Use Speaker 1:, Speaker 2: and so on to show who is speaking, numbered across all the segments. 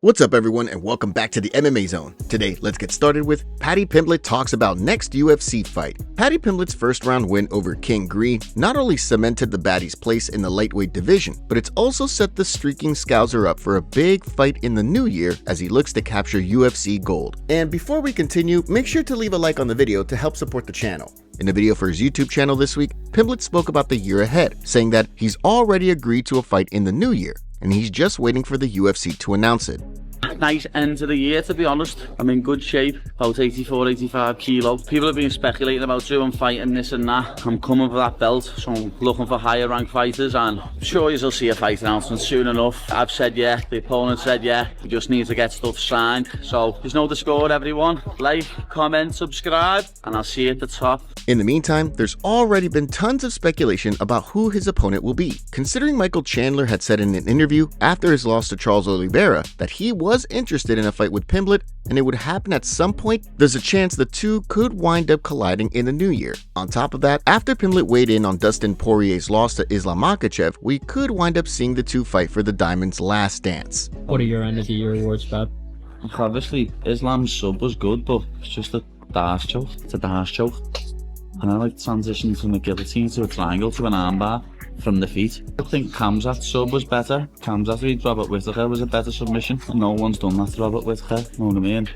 Speaker 1: What's up everyone and welcome back to the MMA Zone. Today, let's get started with Paddy Pimblett talks about next UFC fight. Paddy Pimblett's first round win over King Green not only cemented the baddie's place in the lightweight division, but it's also set the streaking Scouser up for a big fight in the new year as he looks to capture UFC gold. And before we continue, make sure to leave a like on the video to help support the channel. In a video for his YouTube channel this week, Pimblett spoke about the year ahead, saying that he's already agreed to a fight in the new year, and he's just waiting for the UFC to announce it.
Speaker 2: Nice end to the year, to be honest. I'm in good shape, about 84, 85 kilo. People have been speculating about doing fighting this and that. I'm coming for that belt, so I'm looking for higher ranked fighters, and I'm sure you'll see a fight announcement soon enough. I've said yeah, the opponent said yeah, we just need to get stuff signed. So there's no discord, everyone. Like, comment, subscribe, and I'll see you at the top.
Speaker 1: In the meantime, there's already been tons of speculation about who his opponent will be, considering Michael Chandler had said in an interview after his loss to Charles Oliveira that he was interested in a fight with Pimblett and it would happen at some point. There's a chance the two could wind up colliding in the new year. On top of that, after Pimblett weighed in on Dustin Poirier's loss to Islam Makhachev, we could wind up seeing the two fight for the Diamond's last dance.
Speaker 3: What are your end of the year awards, Bob?
Speaker 2: Obviously, Islam's sub was good, but it's just a dash choke. It's a dash choke. And I like transitioning from a guillotine to a triangle to an armbar from the feet. I think Khamzat's sub was better. Khamzat beat Robert Whittaker was a better submission. And no one's done that to Robert Whittaker, you know what I mean?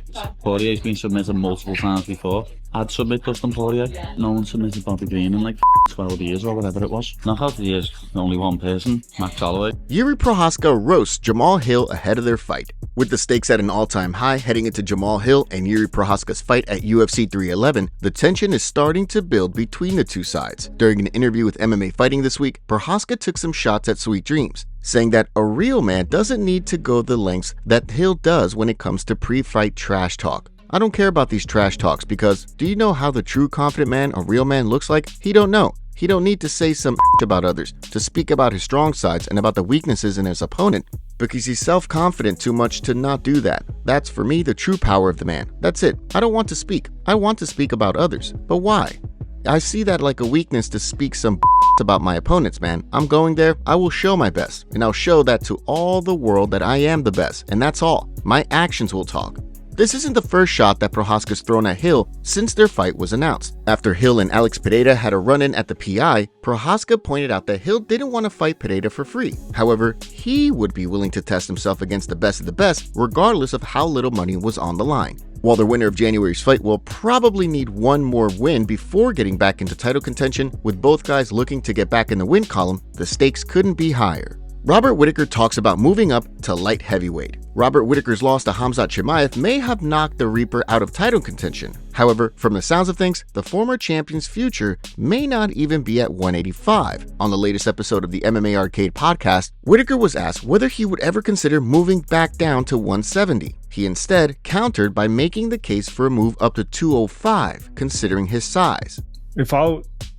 Speaker 2: Poirier's been submitted multiple times before. I'd submit Dustin Poirier. No one submitted Bobby Green in like 12 years or whatever it was. Knockout years, only one person, Max Holloway.
Speaker 1: Jiri Prochazka roasts Jamahal Hill ahead of their fight. With the stakes at an all-time high heading into Jamahal Hill and Jiri Prochazka's fight at UFC 311, the tension is starting to build between the two sides. During an interview with MMA Fighting this week, Prochazka took some shots at Sweet Dreams, saying that a real man doesn't need to go the lengths that Hill does when it comes to pre-fight trash talk. I don't care about these trash talks because do you know how the true confident man, a real man, looks like? He don't know. He don't need to say some about others, to speak about his strong sides and about the weaknesses in his opponent, because he's self-confident too much to not do that. That's for me the true power of the man. That's it. I don't want to speak. I want to speak about others. But why? I see that like a weakness to speak some about my opponents, man. I'm going there, I will show my best, and I'll show that to all the world that I am the best, and that's all. My actions will talk. This isn't the first shot that Prochazka's thrown at Hill since their fight was announced. After Hill and Alex Pereira had a run-in at the PI, Prochazka pointed out that Hill didn't want to fight Pereira for free. However, he would be willing to test himself against the best of the best, regardless of how little money was on the line. While the winner of January's fight will probably need one more win before getting back into title contention, with both guys looking to get back in the win column, the stakes couldn't be higher. Robert Whittaker talks about moving up to light heavyweight. Robert Whittaker's loss to Khamzat Chimaev may have knocked the Reaper out of title contention. However, from the sounds of things, the former champion's future may not even be at 185. On the latest episode of the MMA Arcade podcast, Whittaker was asked whether he would ever consider moving back down to 170. He instead countered by making the case for a move up to 205, considering his size.
Speaker 4: If I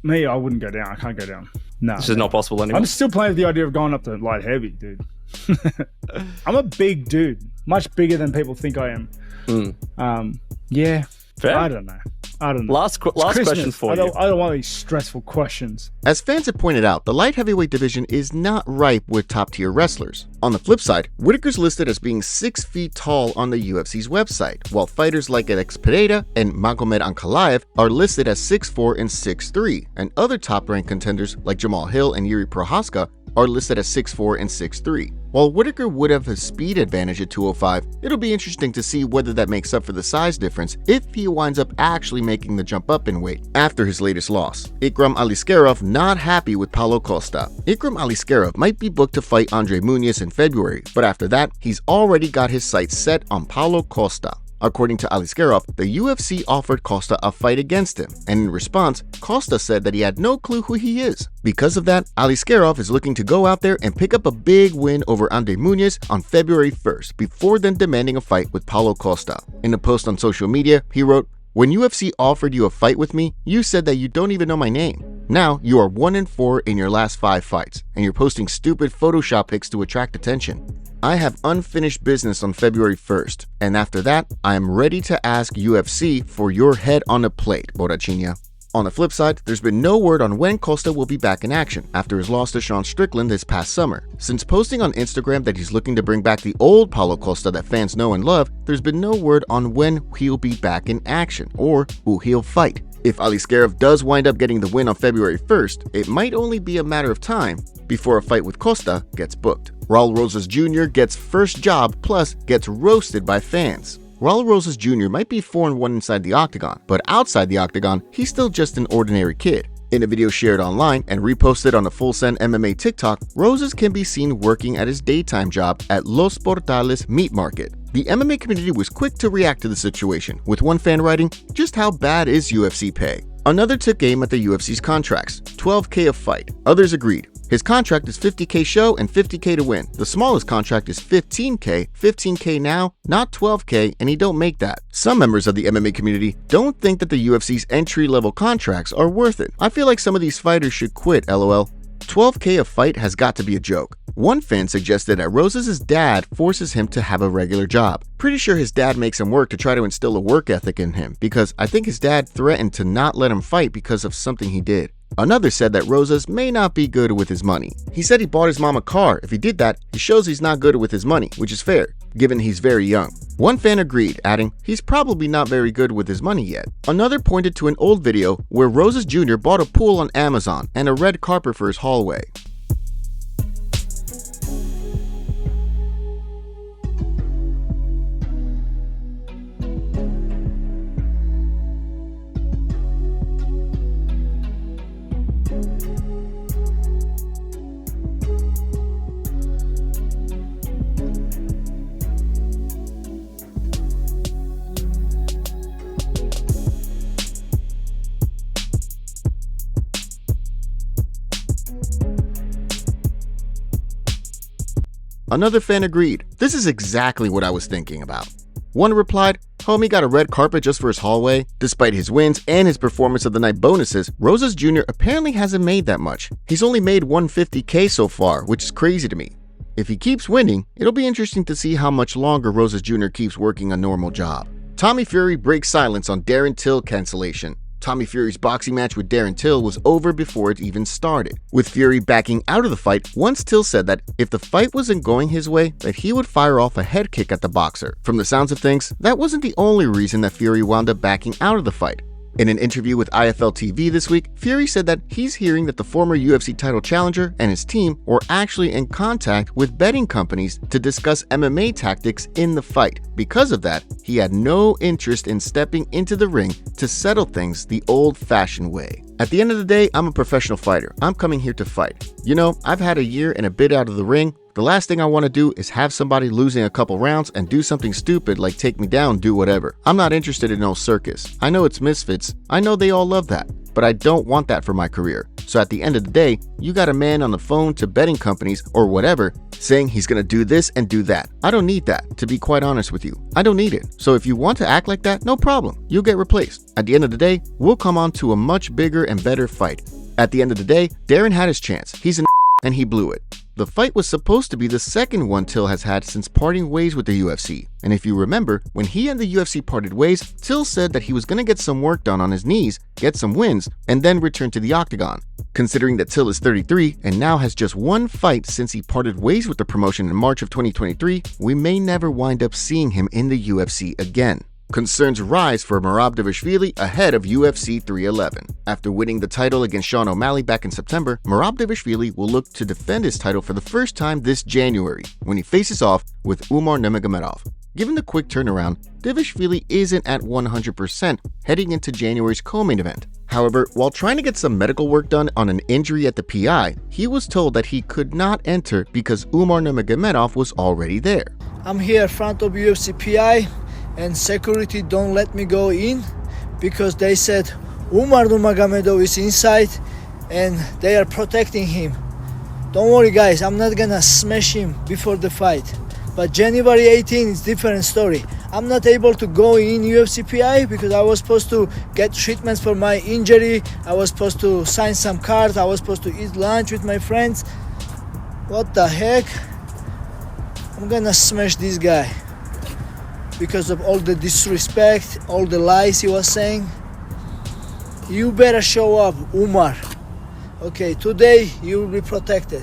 Speaker 4: wouldn't go down. I can't go down. No.
Speaker 5: This is not possible anymore.
Speaker 4: I'm still playing with the idea of going up to light heavy, dude. I'm a big dude. Much bigger than people think I am. Yeah.
Speaker 5: Fair.
Speaker 4: I don't know.
Speaker 5: Last question for you.
Speaker 4: I don't want these stressful questions.
Speaker 1: As fans have pointed out, the light heavyweight division is not ripe with top-tier wrestlers. On the flip side, Whittaker's listed as being 6 feet tall on the UFC's website, while fighters like Alex Pereira and Magomed Ankalaev are listed as 6'4" and 6'3", and other top-ranked contenders like Jamahal Hill and Jiri Prochazka are listed as 6'4" and 6'3". While Whittaker would have a speed advantage at 205, it'll be interesting to see whether that makes up for the size difference if he winds up actually making the jump up in weight after his latest loss. Ikram Aliskerov not happy with Paulo Costa. Ikram Aliskerov might be booked to fight Andre Muniz in February, but after that, he's already got his sights set on Paulo Costa. According to Aliskerov, the UFC offered Costa a fight against him, and in response, Costa said that he had no clue who he is. Because of that, Aliskerov is looking to go out there and pick up a big win over Andre Muniz on February 1st, before then demanding a fight with Paulo Costa. In a post on social media, he wrote, "When UFC offered you a fight with me, you said that you don't even know my name. Now you are 1-4 in your last 5 fights, and you're posting stupid Photoshop pics to attract attention. I have unfinished business on February 1st, and after that, I am ready to ask UFC for your head on a plate, Borrachinha." On the flip side, there's been no word on when Costa will be back in action after his loss to Sean Strickland this past summer. Since posting on Instagram that he's looking to bring back the old Paulo Costa that fans know and love, there's been no word on when he'll be back in action or who he'll fight. If Aliskerov does wind up getting the win on February 1st, it might only be a matter of time before a fight with Costa gets booked. Raul Rojas Jr. gets first job plus gets roasted by fans. Raul Rojas Jr. might be 4-1 inside the octagon, but outside the octagon, he's still just an ordinary kid. In a video shared online and reposted on the Full Send MMA TikTok, Rosas can be seen working at his daytime job at Los Portales Meat Market. The MMA community was quick to react to the situation, with one fan writing, "Just how bad is UFC pay?" Another took aim at the UFC's contracts, $12K a fight. Others agreed. His contract is $50K show and $50K to win. The smallest contract is $15K now, not $12K, and he don't make that. Some members of the MMA community don't think that the UFC's entry-level contracts are worth it. I feel like some of these fighters should quit, lol. $12K a fight has got to be a joke. One fan suggested that Rosas' dad forces him to have a regular job. Pretty sure his dad makes him work to try to instill a work ethic in him, because I think his dad threatened to not let him fight because of something he did. Another said that Rosas may not be good with his money. He said he bought his mom a car. If he did that, he shows he's not good with his money, which is fair, given he's very young. One fan agreed, adding, he's probably not very good with his money yet. Another pointed to an old video where Rosas Jr. bought a pool on Amazon and a red carpet for his hallway. Another fan agreed, this is exactly what I was thinking about. One replied, homie got a red carpet just for his hallway. Despite his wins and his performance of the night bonuses, Rosas Jr. apparently hasn't made that much. He's only made $150K so far, which is crazy to me. If he keeps winning, it'll be interesting to see how much longer Rosas Jr. keeps working a normal job. Tommy Fury breaks silence on Darren Till cancellation. Tommy Fury's boxing match with Darren Till was over before it even started, with Fury backing out of the fight once Till said that if the fight wasn't going his way, that he would fire off a head kick at the boxer. From the sounds of things, that wasn't the only reason that Fury wound up backing out of the fight. In an interview with IFL TV this week, Fury said that he's hearing that the former UFC title challenger and his team were actually in contact with betting companies to discuss MMA tactics in the fight. Because of that, he had no interest in stepping into the ring to settle things the old-fashioned way. At the end of the day, I'm a professional fighter. I'm coming here to fight. You know, I've had a year and a bit out of the ring. The last thing I want to do is have somebody losing a couple rounds and do something stupid like take me down, do whatever. I'm not interested in no circus. I know it's misfits. I know they all love that. But I don't want that for my career. So at the end of the day, you got a man on the phone to betting companies or whatever saying he's gonna do this and do that. I don't need that, to be quite honest with you. I don't need it. So if you want to act like that, no problem. You'll get replaced. At the end of the day, we'll come on to a much bigger and better fight. At the end of the day, Darren had his chance. He's an and he blew it. The fight was supposed to be the second one Till has had since parting ways with the UFC. And if you remember, when he and the UFC parted ways, Till said that he was going to get some work done on his knees, get some wins, and then return to the octagon. Considering that Till is 33 and now has just one fight since he parted ways with the promotion in March of 2023, we may never wind up seeing him in the UFC again. Concerns rise for Merab Dvalishvili ahead of UFC 311. After winning the title against Sean O'Malley back in September, Merab Dvalishvili will look to defend his title for the first time this January when he faces off with Umar Nurmagomedov. Given the quick turnaround, Dvalishvili isn't at 100% heading into January's co-main event. However, while trying to get some medical work done on an injury at the PI, he was told that he could not enter because Umar Nurmagomedov was already there.
Speaker 6: I'm here in front of UFC PI. And security don't let me go in because they said Umar Nurmagomedov is inside and they are protecting him. Don't worry guys, I'm not gonna smash him before the fight. But January 18 is different story. I'm not able to go in UFC PI because I was supposed to get treatments for my injury. I was supposed to sign some cards. I was supposed to eat lunch with my friends. What the heck? I'm gonna smash this guy. Because of all the disrespect, all the lies he was saying. You better show up, Umar. Okay, today you will be protected.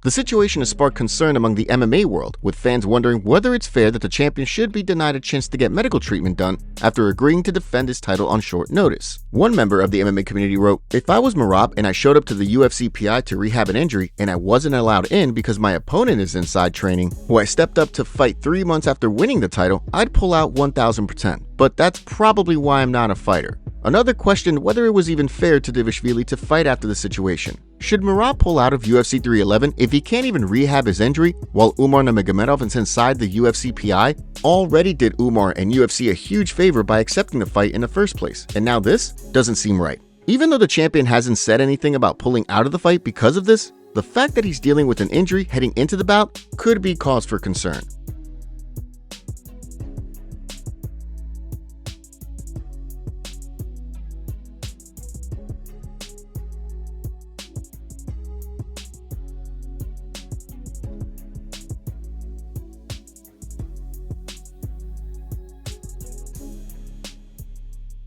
Speaker 1: The situation has sparked concern among the MMA world, with fans wondering whether it's fair that the champion should be denied a chance to get medical treatment done after agreeing to defend his title on short notice. One member of the MMA community wrote, "If I was Merab and I showed up to the UFC PI to rehab an injury and I wasn't allowed in because my opponent is inside training, who I stepped up to fight 3 months after winning the title, I'd pull out 1000%. But that's probably why I'm not a fighter." Another questioned whether it was even fair to Dvalishvili to fight after the situation. Should Merab pull out of UFC 311 if he can't even rehab his injury, while Umar Nurmagomedov is inside the UFC PI? Already did Umar and UFC a huge favor by accepting the fight in the first place, and now this doesn't seem right. Even though the champion hasn't said anything about pulling out of the fight because of this, the fact that he's dealing with an injury heading into the bout could be cause for concern.